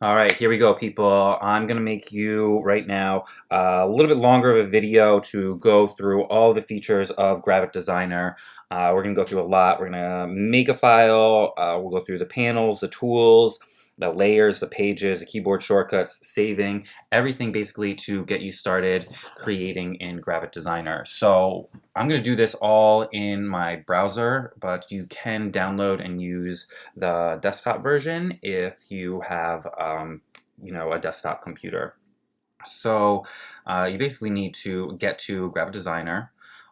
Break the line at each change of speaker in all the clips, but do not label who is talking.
All right, here we go, people. I'm gonna make you right now a little bit longer of a video to go through all the features of Gravit Designer. We're gonna go through a lot. We're gonna make a file. We'll go through the panels, the tools, the layers, the pages, the keyboard shortcuts, saving, everything basically to get you started creating in Gravit Designer. So I'm gonna do this all in my browser, but you can download and use the desktop version if you have a desktop computer. So you basically need to get to Gravit Designer.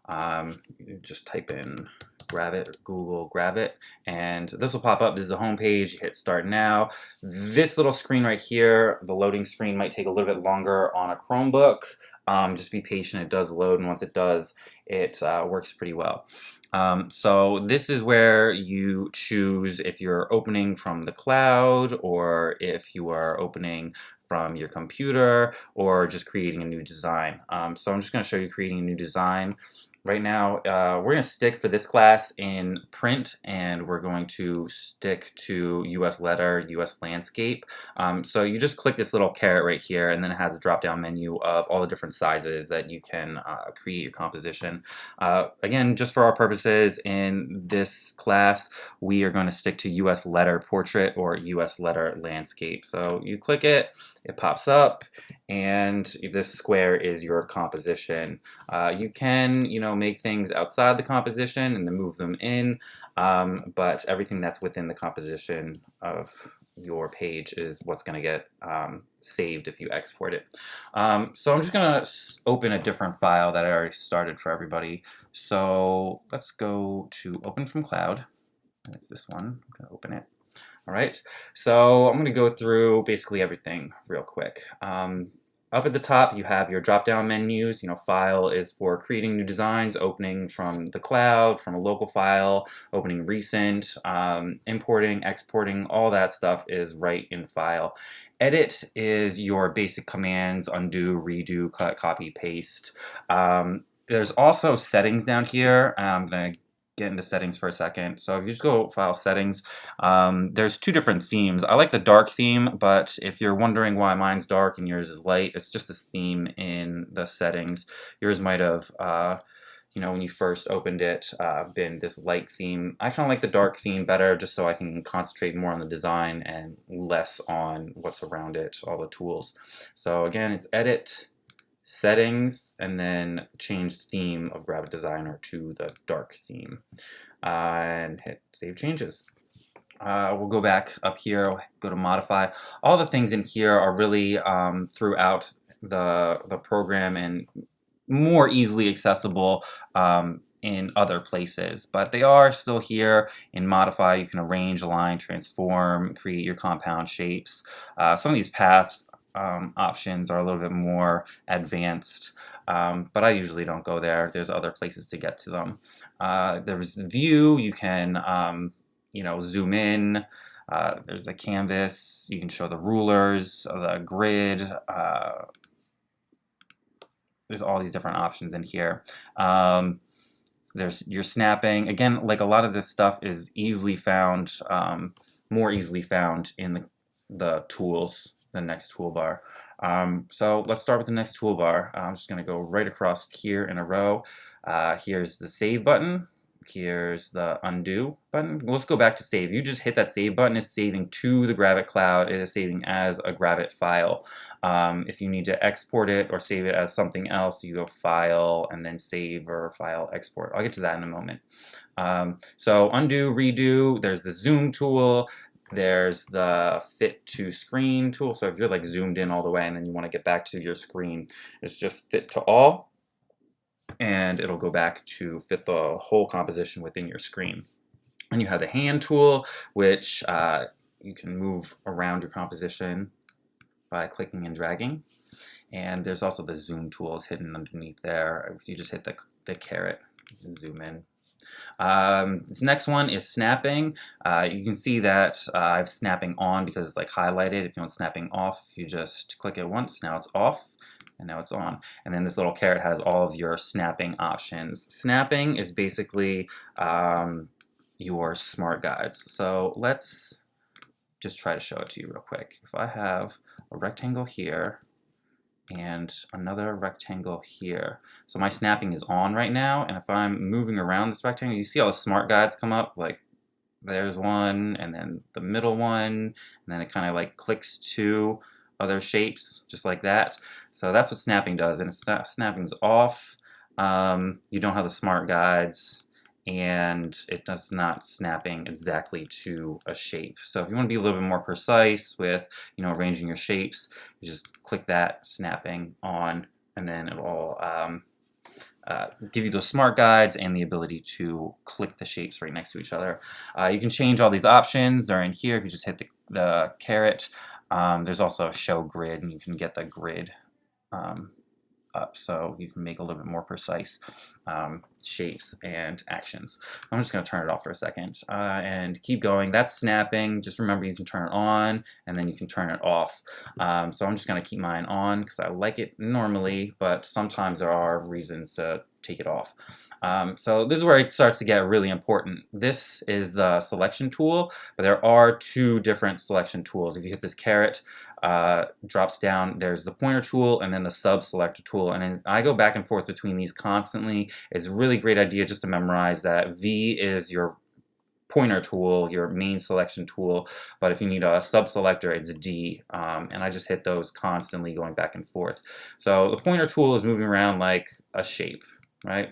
You just type in Gravit, Google Gravit, and this will pop up. This is the home page. You hit start now. This little screen right here, the loading screen, might take a little bit longer on a Chromebook. Just be patient, it does load, and once it does, it works pretty well. So this is where you choose if you're opening from the cloud or if you are opening from your computer or just creating a new design. So I'm just going to show you creating a new design. Right now, we're going to stick for this class in print, and we're going to stick to US letter, US landscape. So you just click this little caret right here, and then it has a drop-down menu of all the different sizes that you can create your composition. Again, just for our purposes in this class, we are going to stick to US letter portrait or US letter landscape. So you click it, it pops up, and this square is your composition. You can, make things outside the composition and then move them in, but everything that's within the composition of your page is what's going to get saved if you export it. So I'm just going to open a different file that I already started for everybody. So let's go to Open from Cloud. It's this one. I'm going to open it. All right, so I'm going to go through basically everything real quick. Up at the top, you have your drop-down menus. File is for creating new designs, opening from the cloud, from a local file, opening recent, importing, exporting, all that stuff is right in File. Edit is your basic commands, undo, redo, cut, copy, paste. There's also settings down here. I'm going to get into settings for a second. So if you just go File, Settings, there's two different themes. I like the dark theme, but if you're wondering why mine's dark and yours is light, it's just this theme in the settings. Yours might have, when you first opened it, been this light theme. I kind of like the dark theme better just so I can concentrate more on the design and less on what's around it, all the tools. So again, it's Edit, Settings, and then change the theme of Gravit Designer to the dark theme, and hit Save Changes. We'll go back up here, go to Modify. All the things in here are really throughout the program and more easily accessible in other places, but they are still here in Modify. You can arrange, align, transform, create your compound shapes. Some of these paths options are a little bit more advanced, but I usually don't go there. There's other places to get to them. There's the view. You can zoom in. There's the canvas. You can show the rulers, the grid. There's all these different options in here. There's your snapping. Again, like a lot of this stuff is easily found, more easily found in the tools, the next toolbar. So let's start with the next toolbar. I'm just going to go right across here in a row. Here's the Save button. Here's the Undo button. Let's go back to Save. You just hit that Save button. It's saving to the Gravit cloud. It is saving as a Gravit file. If you need to export it or save it as something else, you go File and then Save or File Export. I'll get to that in a moment. So Undo, Redo, there's the Zoom tool. There's the Fit to Screen tool. So if you're like zoomed in all the way and then you want to get back to your screen, it's just Fit to All, and it'll go back to fit the whole composition within your screen. And you have the Hand tool, which you can move around your composition by clicking and dragging. And there's also the Zoom tools hidden underneath there. If you just hit the caret, you can zoom in. This next one is snapping. You can see that I have snapping on because it's like highlighted. If you want snapping off, you just click it once. Now it's off, and now it's on. And then this little caret has all of your snapping options. Snapping is basically your smart guides. So let's just try to show it to you real quick. If I have a rectangle here and another rectangle here, so my snapping is on right now, and if I'm moving around this rectangle, you see all the smart guides come up, like there's one, and then the middle one, and then it kind of like clicks to other shapes, just like that. So that's what snapping does, and if snapping's off, you don't have the smart guides, and it does not snapping exactly to a shape. So if you want to be a little bit more precise with, arranging your shapes, you just click that snapping on, and then it'll give you those smart guides and the ability to click the shapes right next to each other. You can change all these options. They're in here. If you just hit the caret, there's also a show grid, and you can get the grid up, so you can make a little bit more precise shapes and actions. I'm just going to turn it off for a second and keep going. That's snapping. Just remember, you can turn it on and then you can turn it off. So I'm just going to keep mine on because I like it normally, but sometimes there are reasons to take it off. So this is where it starts to get really important. This is the selection tool, but there are two different selection tools. If you hit this caret, drops down, there's the pointer tool and then the sub selector tool, and then I go back and forth between these constantly. It's a really great idea just to memorize that V is your pointer tool, your main selection tool, but if you need a sub selector, it's D, and I just hit those constantly going back and forth. So the pointer tool is moving around like a shape, right?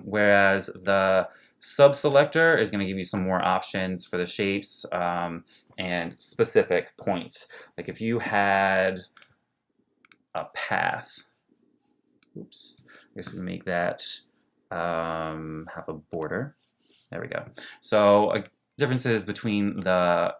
Whereas the sub selector is going to give you some more options for the shapes and specific points. Like if you had a path, oops, I guess we can make that have a border. There we go. So differences between the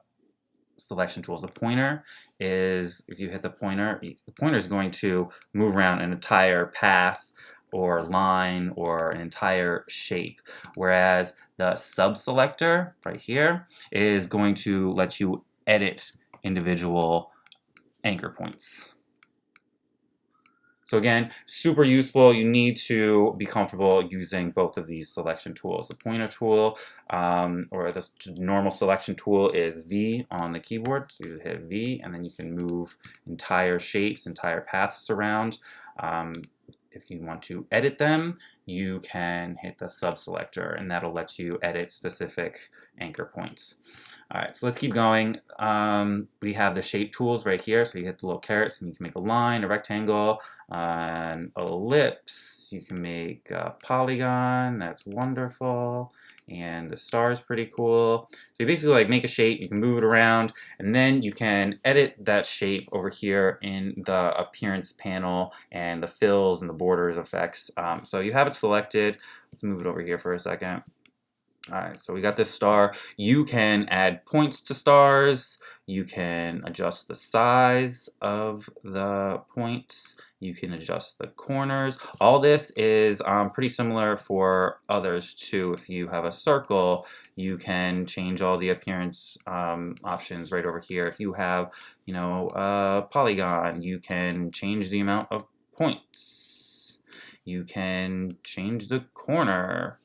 selection tools. The pointer is, if you hit the pointer is going to move around an entire path or line or an entire shape, whereas the sub selector right here is going to let you edit individual anchor points. So again, super useful. You need to be comfortable using both of these selection tools. The pointer tool or the normal selection tool is V on the keyboard. So you hit V and then you can move entire shapes, entire paths around. If you want to edit them, you can hit the sub selector and that'll let you edit specific anchor points. All right, so let's keep going. We have the shape tools right here. So you hit the little carets and you can make a line, a rectangle, an ellipse. You can make a polygon. That's wonderful. And the star is pretty cool. So you basically like make a shape, you can move it around, and then you can edit that shape over here in the appearance panel and the fills and the borders effects. So you have it selected. Let's move it over here for a second. Alright, so we got this star. You can add points to stars. You can adjust the size of the points. You can adjust the corners. All this is pretty similar for others too. If you have a circle, you can change all the appearance options right over here. If you have, a polygon, you can change the amount of points. You can change the corner.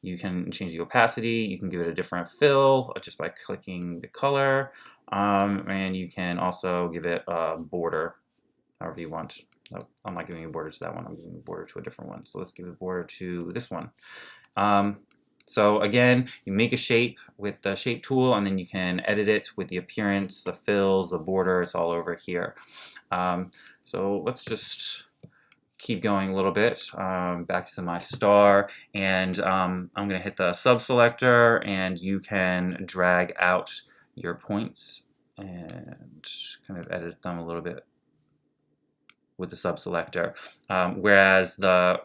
You can change the opacity, you can give it a different fill just by clicking the color, and you can also give it a border, however you want. No, I'm not giving a border to that one, I'm giving a border to a different one. So let's give a border to this one. So again, you make a shape with the shape tool, and then you can edit it with the appearance, the fills, the border, it's all over here. So let's just keep going a little bit, back to my star, and I'm going to hit the sub selector, and you can drag out your points and kind of edit them a little bit with the sub selector, whereas the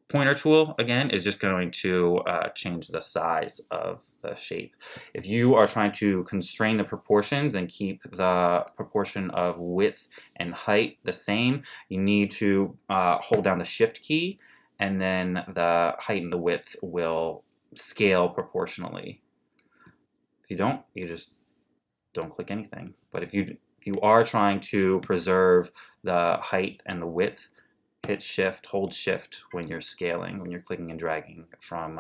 pointer tool again is just going to change the size of the shape. If you are trying to constrain the proportions and keep the proportion of width and height the same, you need to hold down the shift key, and then the height and the width will scale proportionally. If you don't, you just don't click anything. But if you are trying to preserve the height and the width, hit shift, hold shift when you're scaling, when you're clicking and dragging from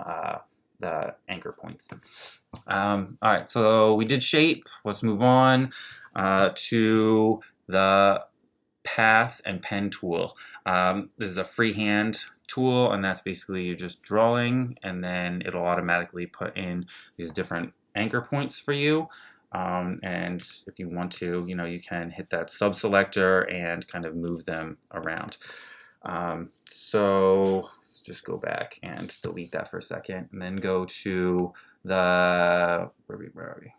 the anchor points. All right, so we did shape. Let's move on to the path and pen tool. This is a freehand tool, and that's basically you're just drawing, and then it'll automatically put in these different anchor points for you. And if you want to, you can hit that sub-selector and kind of move them around. So let's just go back and delete that for a second, and then go to the, where are we?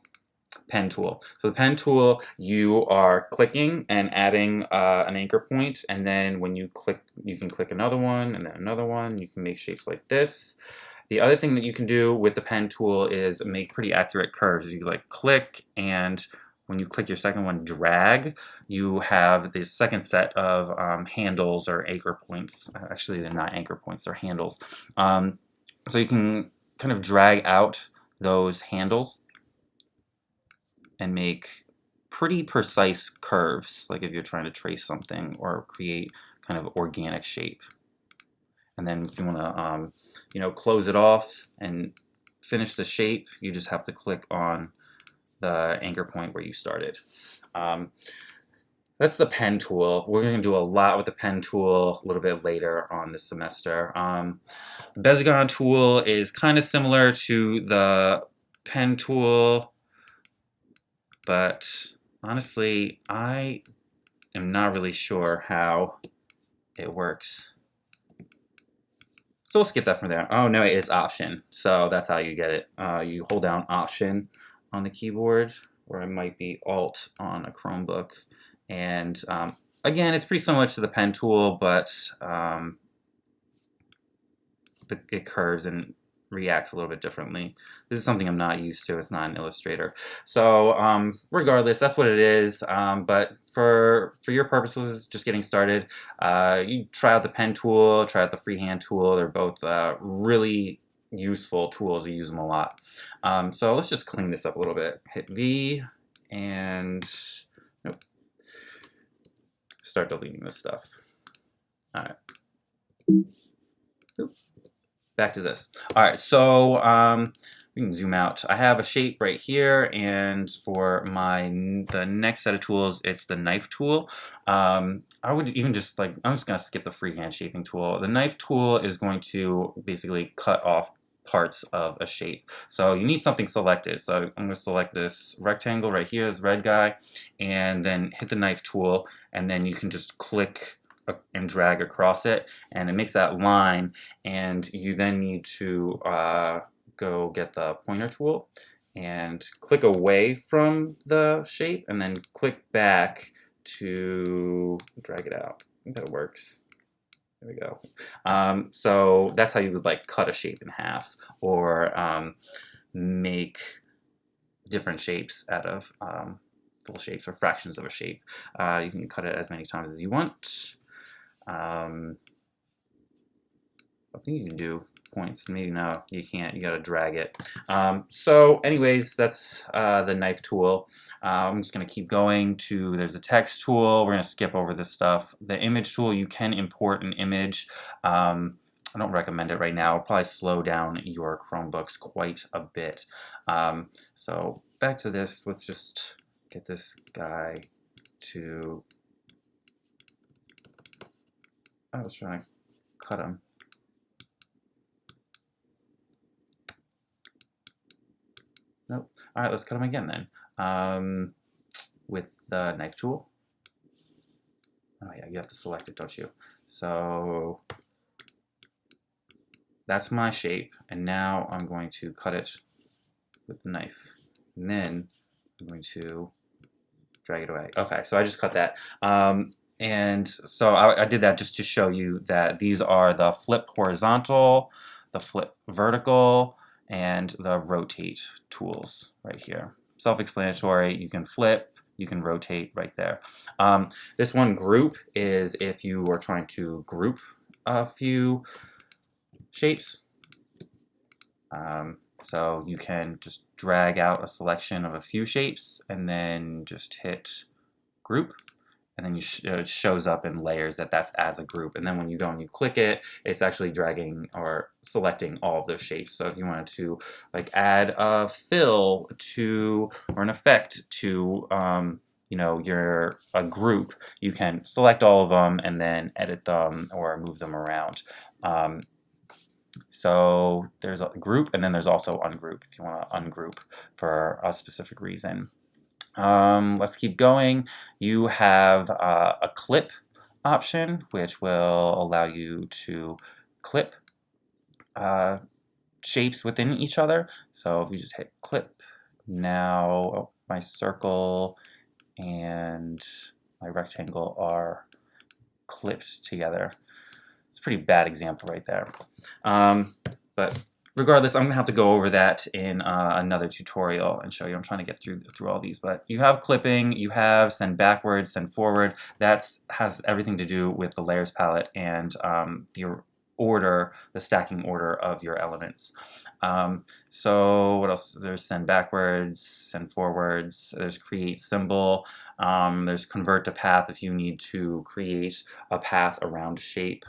Pen tool. So the pen tool, you are clicking and adding an anchor point, and then when you click, you can click another one, and then another one. You can make shapes like this. The other thing that you can do with the pen tool is make pretty accurate curves. You like click, and when you click your second one, drag, you have the second set of handles or anchor points. Actually, they're not anchor points, they're handles. So you can kind of drag out those handles and make pretty precise curves, like if you're trying to trace something or create kind of organic shape. And then if you want to, close it off and finish the shape, you just have to click on the anchor point where you started. That's the pen tool. We're going to do a lot with the pen tool a little bit later on this semester. The Bezigon tool is kind of similar to the pen tool, but honestly, I am not really sure how it works. So we'll skip that from there. Oh no, it's Option. So that's how you get it. You hold down Option on the keyboard, or it might be Alt on a Chromebook. And again, it's pretty similar to the pen tool, but it curves and reacts a little bit differently. This is something I'm not used to. It's not an Illustrator. So regardless, that's what it is. But for your purposes, just getting started, you try out the pen tool, try out the freehand tool. They're both really useful tools. You use them a lot. So let's just clean this up a little bit. Hit V and nope. Start deleting this stuff. All right. Oop. Back to this. All right, so we can zoom out. I have a shape right here, and for the next set of tools, it's the knife tool. I would even just I'm just gonna skip the freehand shaping tool. The knife tool is going to basically cut off parts of a shape. So you need something selected. So I'm going to select this rectangle right here, this red guy, and then hit the knife tool, and then you can just click and drag across it, and it makes that line, and you then need to go get the pointer tool and click away from the shape, and then click back to drag it out. I think that works. There we go. So that's how you would cut a shape in half, or make different shapes out of full shapes or fractions of a shape. You can cut it as many times as you want. I think you can do points. Maybe no, you can't. You got to drag it. So anyways, that's the knife tool. I'm just going to keep going to, there's a text tool. We're going to skip over this stuff. The image tool, you can import an image. I don't recommend it right now. It'll probably slow down your Chromebooks quite a bit. So back to this. Let's just get this guy to, I was trying to cut him. Nope. All right, let's cut them again then. With the knife tool. Oh yeah, you have to select it, don't you? So that's my shape, and now I'm going to cut it with the knife. And then I'm going to drag it away. Okay, so I just cut that. And so I did that just to show you that these are the flip horizontal, the flip vertical, and the rotate tools right here. Self-explanatory. You can flip, you can rotate right there. This one, group, is if you are trying to group a few shapes. So you can just drag out a selection of a few shapes and then just hit group, and then it shows up in layers that's as a group. And then when you go and you click it, it's actually dragging or selecting all of those shapes. So if you wanted to like add a fill to or an effect to you know, a group, you can select all of them and then edit them or move them around. So there's a group, and then there's also ungroup if you want to ungroup for a specific reason. Let's keep going. You have a clip option, which will allow you to clip shapes within each other. So if you just hit clip, now my circle and my rectangle are clipped together. It's a pretty bad example right there. But regardless, I'm going to have to go over that in another tutorial and show you. I'm trying to get through all these. But you have clipping, you have send backwards, send forward. That has everything to do with the layers palette and the order, the stacking order of your elements. So what else? There's send backwards, send forwards, there's create symbol, there's convert to path if you need to create a path around a shape.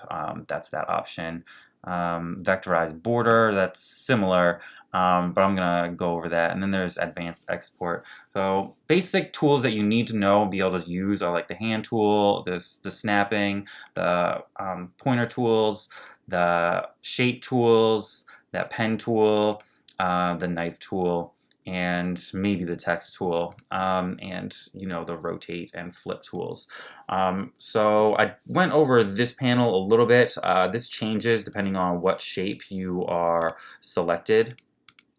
That's that option. Vectorized border, that's similar, but I'm gonna go over that. And then there's advanced export. So basic tools that you need to know and be able to use are like the hand tool, the snapping, the pointer tools, the shape tools, that pen tool, the knife tool, and maybe the text tool, and you know, the rotate and flip tools. So I went over this panel a little bit. This changes depending on what shape you are selected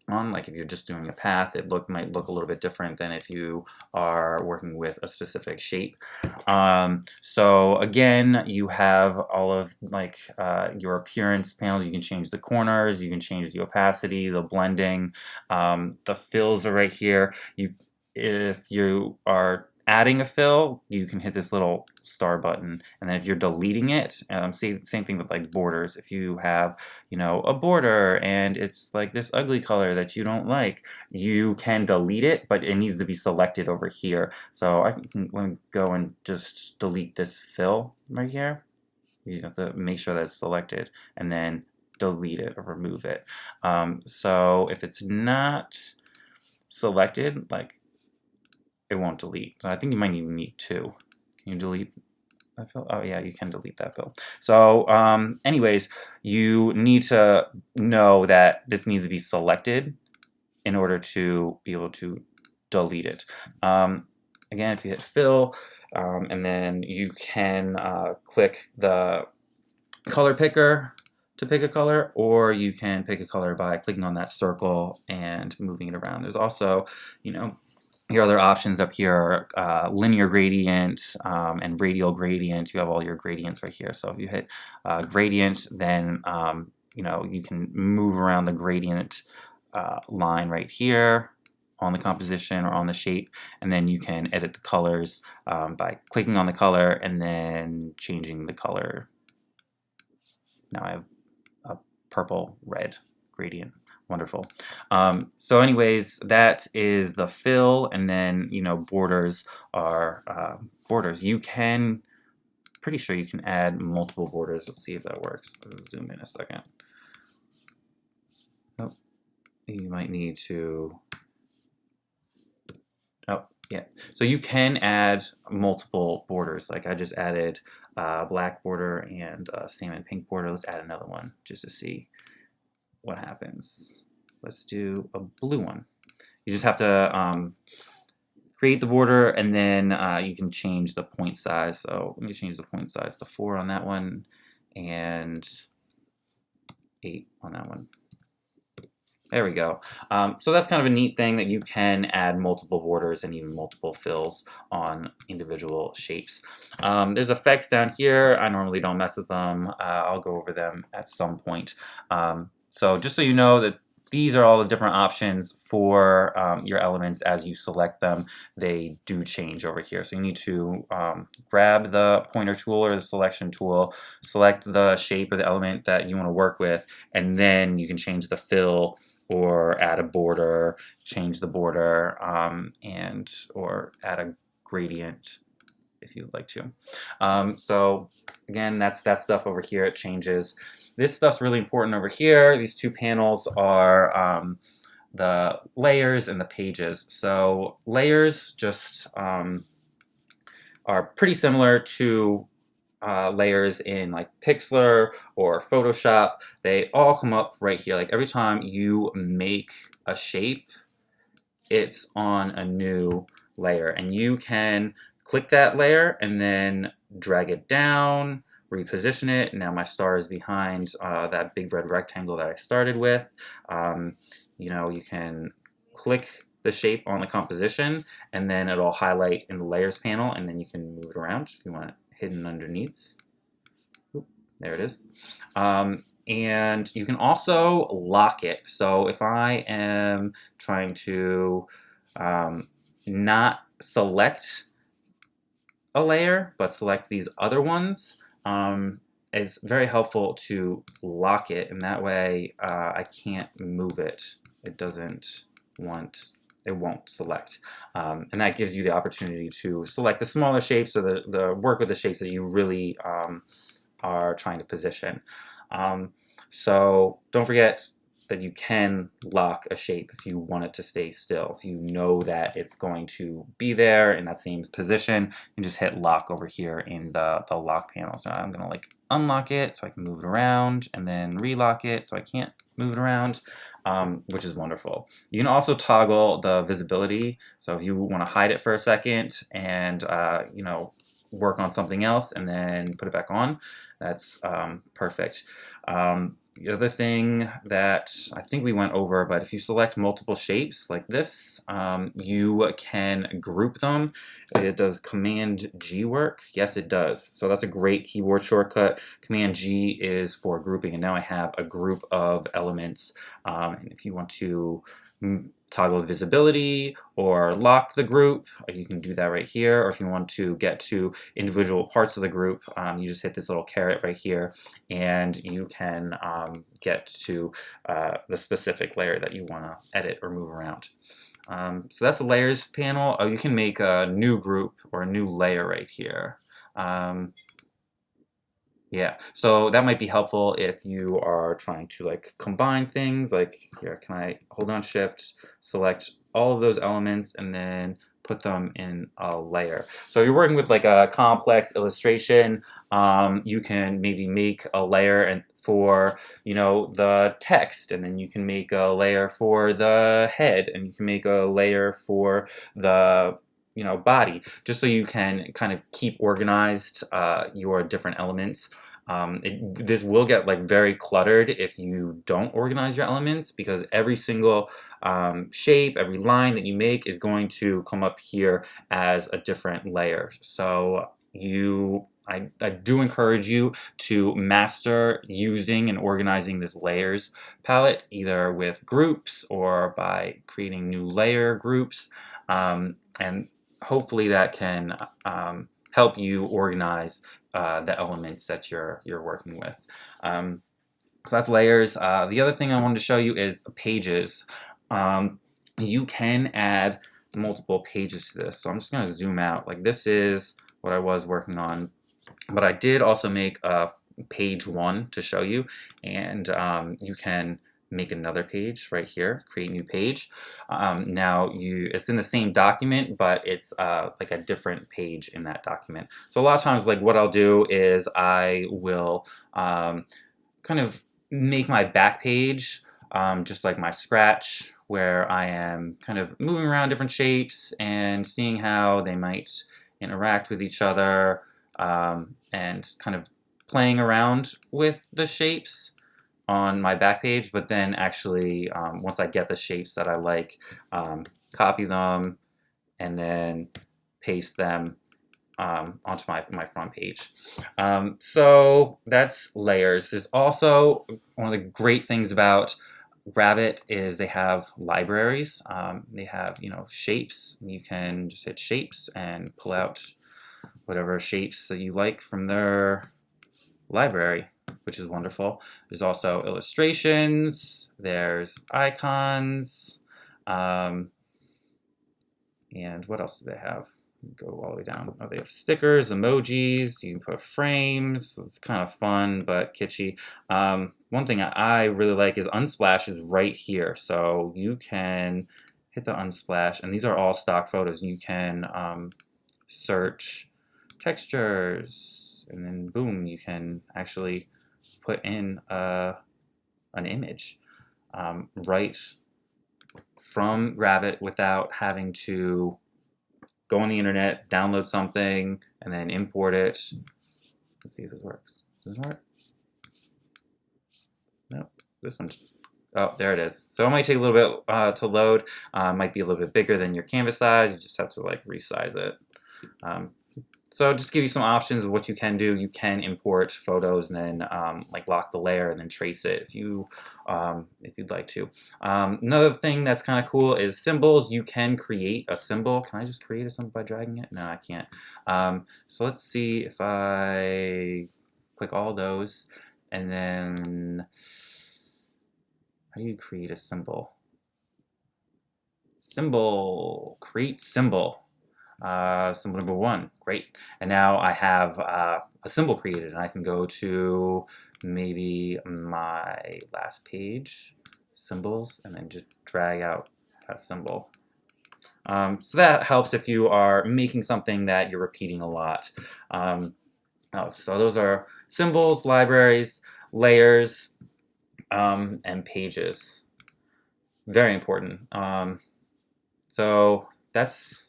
on. Like if you're just doing a path, it might look a little bit different than if you are working with a specific shape. So again, you have all of like your appearance panels. You can change the corners, you can change the opacity, the blending, the fills are right here. If you are adding a fill, you can hit this little star button, and then if you're deleting it, same thing with like borders. If you have, you know, a border and it's like this ugly color that you don't like, you can delete it, but it needs to be selected over here. So I can let me go and just delete this fill right here. You have to make sure that it's selected and then delete it or remove it. So if it's not selected, like, it won't delete. So I think you might even need two. Can you delete that fill? Oh yeah, you can delete that fill. So anyways, you need to know that this needs to be selected in order to be able to delete it. Again, if you hit fill, and then you can click the color picker to pick a color, or you can pick a color by clicking on that circle and moving it around. There's also, you know, your other options up here are linear gradient and radial gradient. You have all your gradients right here. So if you hit gradient, then you know, you can move around the gradient line right here on the composition or on the shape, and then you can edit the colors by clicking on the color and then changing the color. Now I have a purple red gradient. Wonderful. So anyways, that is the fill, and then, you know, borders are borders. You can, pretty sure you can add multiple borders. Let's see if that works. Let's zoom in a second. Nope. You might need to, oh, yeah. So you can add multiple borders. Like I just added black border and salmon pink border. Let's add another one just to see what happens. Let's do a blue one. You just have to create the border, and then you can change the point size. So let me change the point size to 4 on that one and 8 on that one. There we go. So that's kind of a neat thing, that you can add multiple borders and even multiple fills on individual shapes. There's effects down here. I normally don't mess with them. I'll go over them at some point. So just so you know that these are all the different options for your elements as you select them. They do change over here. So you need to grab the pointer tool or the selection tool, select the shape or the element that you want to work with, and then you can change the fill or add a border, change the border, or add a gradient if you'd like to. So again, that's that stuff over here. It changes. This stuff's really important over here. These two panels are the layers and the pages. So layers just are pretty similar to layers in like Pixlr or Photoshop. They all come up right here. Like every time you make a shape, it's on a new layer, and you can click that layer and then drag it down, reposition it. Now my star is behind that big red rectangle that I started with. You know, you can click the shape on the composition, and then it'll highlight in the layers panel, and then you can move it around if you want it hidden underneath. Oop, there it is. And you can also lock it. So if I am trying to not select a layer, but select these other ones, it's very helpful to lock it, and that way I can't move it. It won't select. And that gives you the opportunity to select the smaller shapes, or the work with the shapes that you really are trying to position. So don't forget that you can lock a shape if you want it to stay still. If you know that it's going to be there in that same position, you just hit lock over here in the lock panel. So I'm gonna like unlock it so I can move it around, and then relock it so I can't move it around, which is wonderful. You can also toggle the visibility. So if you want to hide it for a second and you know, work on something else and then put it back on, that's perfect. The other thing that I think we went over, but if you select multiple shapes like this, you can group them. It does Command G work? Yes, it does. So that's a great keyboard shortcut. Command G is for grouping, and now I have a group of elements. And if you want to toggle the visibility or lock the group, you can do that right here. Or if you want to get to individual parts of the group, you just hit this little caret right here, and you can get to the specific layer that you want to edit or move around. So that's the layers panel. Oh, you can make a new group or a new layer right here. Yeah, so that might be helpful if you are trying to like combine things. Like here, can I hold down Shift, select all of those elements, and then put them in a layer. So if you're working with like a complex illustration, you can maybe make a layer and for, you know, the text, and then you can make a layer for the head, and you can make a layer for the, you know, body, just so you can kind of keep organized your different elements. This will get like very cluttered if you don't organize your elements, because every single shape, every line that you make is going to come up here as a different layer. So I do encourage you to master using and organizing this layers palette, either with groups or by creating new layer groups, and hopefully that can help you organize the elements that you're working with. So that's layers. The other thing I wanted to show you is pages. You can add multiple pages to this. So I'm just going to zoom out. Like this is what I was working on, but I did also make a page 1 to show you, and you can make another page right here, create new page. Now it's in the same document, but it's like a different page in that document. So a lot of times, like what I'll do is I will kind of make my back page just like my scratch, where I am kind of moving around different shapes and seeing how they might interact with each other, and kind of playing around with the shapes on my back page. But then actually, once I get the shapes that I like, copy them and then paste them onto my front page. So that's layers. There's also one of the great things about Gravit is they have libraries. They have, you know, shapes. You can just hit shapes and pull out whatever shapes that you like from their library, which is wonderful. There's also illustrations, there's icons, and what else do they have? Go all the way down. Oh, they have stickers, emojis, you can put frames. It's kind of fun, but kitschy. One thing I really like is Unsplash is right here. So you can hit the Unsplash, and these are all stock photos. You can search textures, and then boom, you can actually put in an image right from Gravit without having to go on the internet, download something, and then import it. Let's see if this works. Does it work? Nope. This one's... Oh, there it is. So it might take a little bit to load. Might be a little bit bigger than your canvas size. You just have to like resize it. So just give you some options of what you can do. You can import photos and then like lock the layer and then trace it if you'd like to. Another thing that's kind of cool is symbols. You can create a symbol. Can I just create a symbol by dragging it? No, I can't. So let's see if I click all those and then how do you create a symbol? Symbol, create symbol. Symbol number 1, great. And now I have a symbol created, and I can go to maybe my last page, symbols, and then just drag out that symbol. So that helps if you are making something that you're repeating a lot. So those are symbols, libraries, layers, and pages. Very important. So that's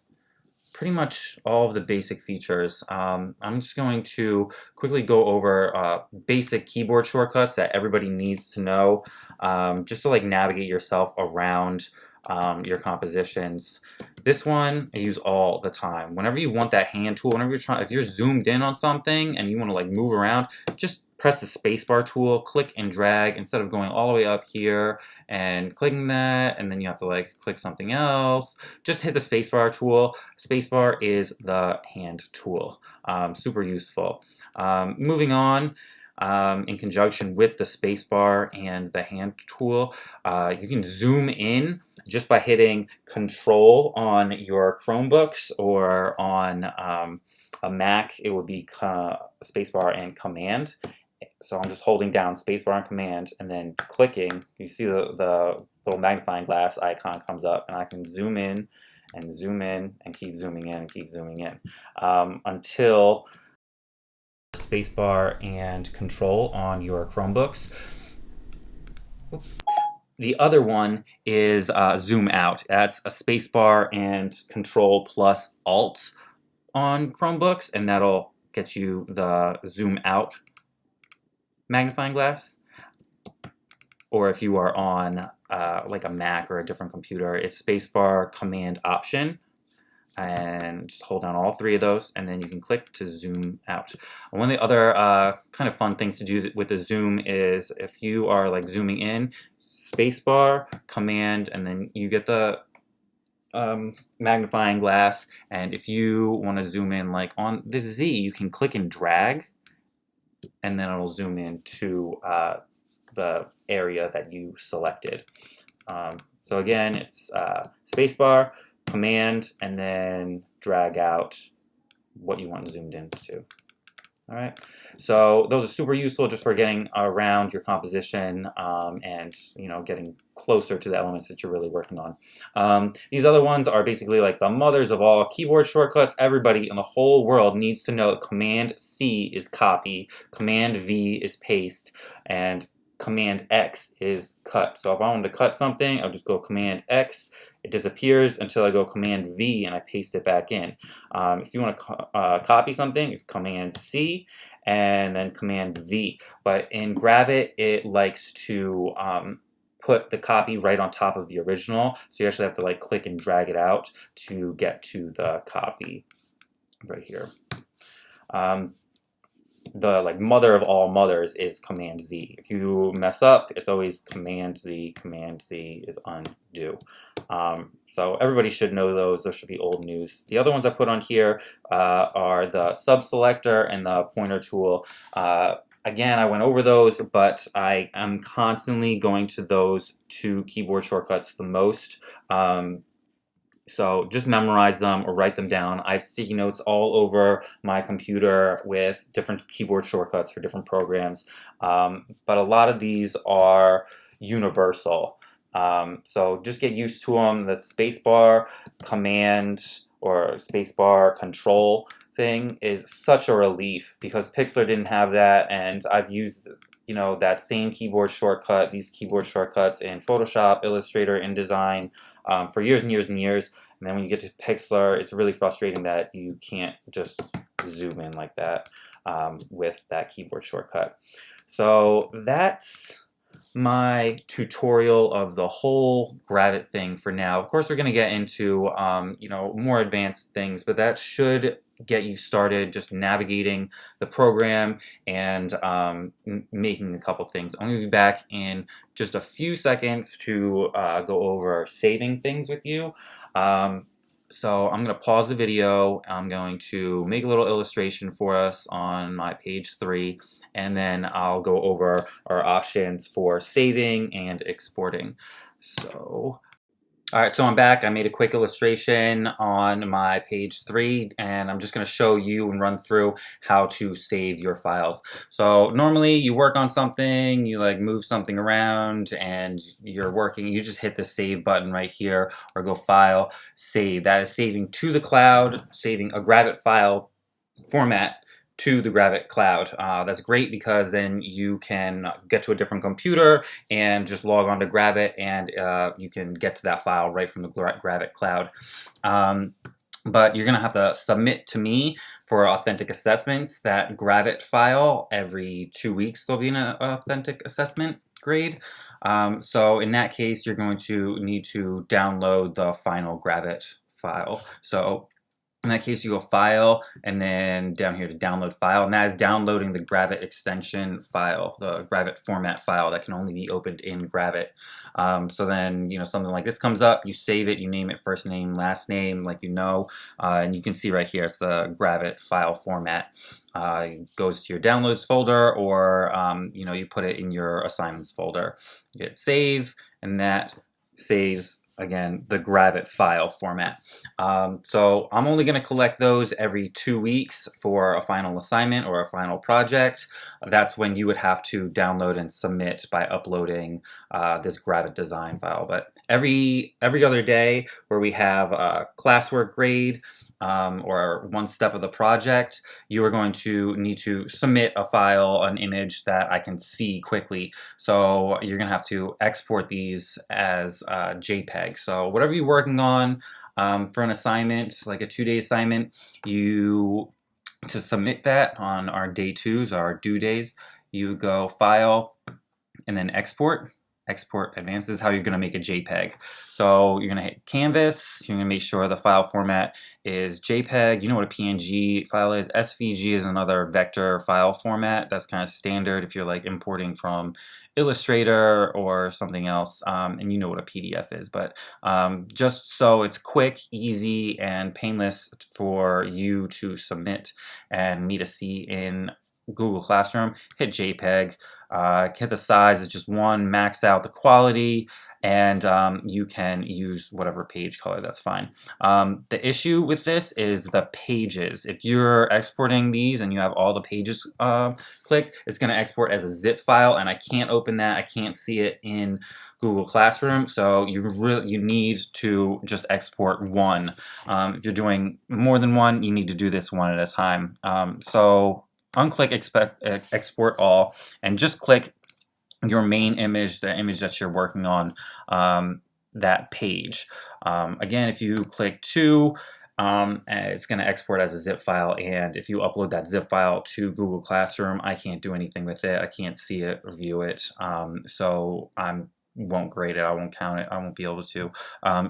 pretty much all of the basic features. I'm just going to quickly go over basic keyboard shortcuts that everybody needs to know, just to like navigate yourself around your compositions. This one I use all the time. Whenever you want that hand tool, whenever you're trying, if you're zoomed in on something and you want to like move around, just press the spacebar tool, click and drag instead of going all the way up here and clicking that, and then you have to like click something else. Just hit the spacebar tool. Spacebar is the hand tool. Super useful. Moving on, in conjunction with the spacebar and the hand tool, you can zoom in just by hitting Control on your Chromebooks, or on a Mac, it would be spacebar and Command. So I'm just holding down spacebar and Command and then clicking. You see the little magnifying glass icon comes up, and I can zoom in and keep zooming in and keep zooming in until spacebar and Control on your Chromebooks. Oops. The other one is zoom out. That's a spacebar and Control plus Alt on Chromebooks, and that'll get you the zoom out magnifying glass. Or if you are on like a Mac or a different computer, it's spacebar, Command, Option, and just hold down all 3 of those, and then you can click to zoom out. One of the other kind of fun things to do with the zoom is if you are like zooming in, spacebar, Command, and then you get the magnifying glass, and if you want to zoom in like on this Z, you can click and drag, and then it'll zoom in to the area that you selected. So again, it's spacebar, Command, and then drag out what you want zoomed into. All right, so those are super useful just for getting around your composition and getting closer to the elements that you're really working on. These other ones are basically like the mothers of all keyboard shortcuts. Everybody in the whole world needs to know Command C is copy, Command V is paste, and Command X is cut. So if I wanted to cut something, I'll just go Command X. It disappears until I go Command V and I paste it back in. If you want to copy something, it's Command C and then Command V. But in Gravit, it likes to put the copy right on top of the original. So you actually have to like click and drag it out to get to the copy right here. The like mother of all mothers is Command Z. If you mess up, it's always Command Z. Command Z is undo. So everybody should know those. Those should be old news. The other ones I put on here are the sub selector and the pointer tool. Again, I went over those, but I am constantly going to those 2 keyboard shortcuts the most. So just memorize them or write them down. I have sticky notes all over my computer with different keyboard shortcuts for different programs. But a lot of these are universal. So just get used to them. The spacebar command or spacebar control thing is such a relief because Pixlr didn't have that, and I've used that same keyboard shortcut, these keyboard shortcuts in Photoshop, Illustrator, InDesign for years and years and years. And then when you get to Pixlr, it's really frustrating that you can't just zoom in like that with that keyboard shortcut. So that's my tutorial of the whole Gravit thing for now. Of course, we're going to get into more advanced things, but that should get you started just navigating the program and making a couple things. I'm going to be back in just a few seconds to go over saving things with you. So I'm going to pause the video. I'm going to make a little illustration for us on my page 3, and then I'll go over our options for saving and exporting. So, all right, so I'm back. I made a quick illustration on my page 3, and I'm just going to show you and run through how to save your files. So normally you work on something, you like move something around, and you're working, you just hit the save button right here, or go File, Save. That is saving to the cloud, saving a Gravit file format to the Gravit cloud. That's great because then you can get to a different computer and just log on to Gravit, and you can get to that file right from the Gravit cloud. But you're going to have to submit to me for authentic assessments that Gravit file. Every 2 weeks there'll be an authentic assessment grade. So in that case, you're going to need to download the final Gravit file. So in that case, you go File, and then down here to Download File, and that is downloading the Gravit extension file, the Gravit format file that can only be opened in Gravit. So then, something like this comes up, you save it, you name it first name, last name, like and you can see right here, it's the Gravit file format. It goes to your Downloads folder, or, you put it in your Assignments folder. You hit Save, and that saves again, the Gravit file format. So I'm only going to collect those every 2 weeks for a final assignment or a final project. That's when you would have to download and submit by uploading this Gravit design file. But every other day where we have a classwork grade, or one step of the project, you are going to need to submit a file, an image that I can see quickly. So you're going to have to export these as JPEG. So whatever you're working on for an assignment, like a 2-day assignment, to submit that on our day 2s, our due days, you go File and then Export. Export Advanced. This is how you're going to make a JPEG. So you're going to hit Canvas. You're going to make sure the file format is JPEG. You know what a PNG file is. SVG is another vector file format. That's kind of standard if you're like importing from Illustrator or something else. And you know what a PDF is. But just so it's quick, easy, and painless for you to submit and me to see in Google Classroom, hit JPEG. Hit the size is just 1, max out the quality, and you can use whatever page color, that's fine. The issue with this is the pages. If you're exporting these and you have all the pages clicked, it's going to export as a zip file, and I can't open that. I can't see it in Google Classroom, so you need to just export one. If you're doing more than one, you need to do this one at a time. So unclick Export All, and just click your main image, the image that you're working on, that page. Again, if you click 2, it's going to export as a zip file, and if you upload that zip file to Google Classroom, I can't do anything with it. I can't see it or view it, so I won't grade it, I won't count it, I won't be able to.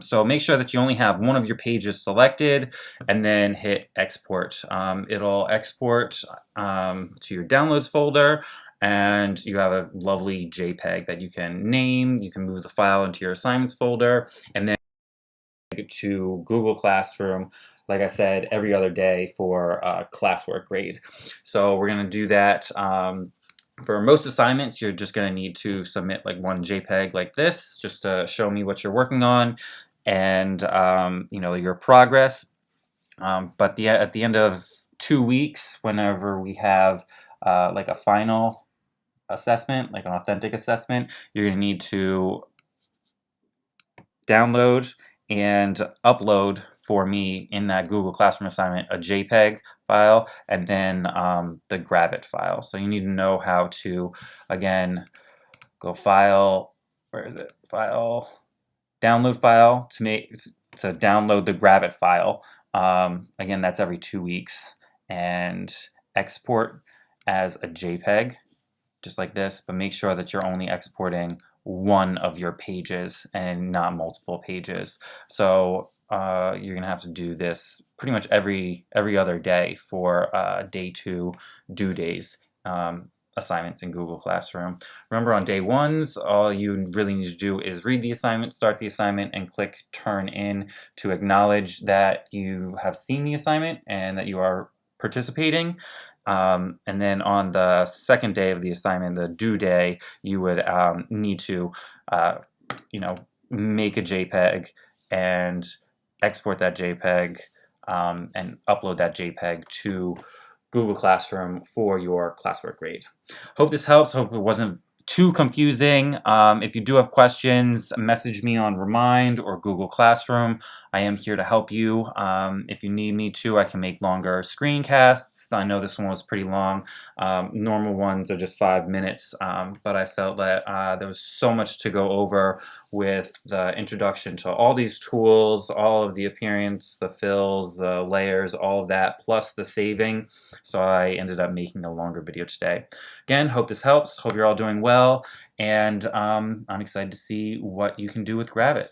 So make sure that you only have one of your pages selected, and then hit Export. It'll export to your Downloads folder, and you have a lovely JPEG that you can name. You can move the file into your Assignments folder, and then to Google Classroom, like I said, every other day for classwork grade. So we're going to do that. For most assignments, you're just going to need to submit like one JPEG like this, just to show me what you're working on. and your progress. But at the end of 2 weeks, whenever we have like a final assessment, like an authentic assessment, you're going to need to download and upload for me in that Google Classroom assignment a JPEG file and then the Gravit file. So you need to know how to, again, go file, where is it? File, download file to download the Gravit file. Again, that's every 2 weeks, and export as a JPEG, just like this, but make sure that you're only exporting one of your pages and not multiple pages. So you're gonna have to do this pretty much every other day for day 2 due days assignments in Google Classroom. Remember, on day 1s, all you really need to do is read the assignment, start the assignment, and click Turn In to acknowledge that you have seen the assignment and that you are participating. And then on the second day of the assignment, the due day, you would need to, make a JPEG and export that JPEG and upload that JPEG to Google Classroom for your classwork grade. Hope this helps. Hope it wasn't too confusing. If you do have questions, message me on Remind or Google Classroom. I am here to help you. If you need me to, I can make longer screencasts. I know this one was pretty long. Normal ones are just 5 minutes, but I felt that there was so much to go over with the introduction to all these tools, all of the appearance, the fills, the layers, all of that, plus the saving. So I ended up making a longer video today. Again, hope this helps. Hope you're all doing well, and I'm excited to see what you can do with Gravit.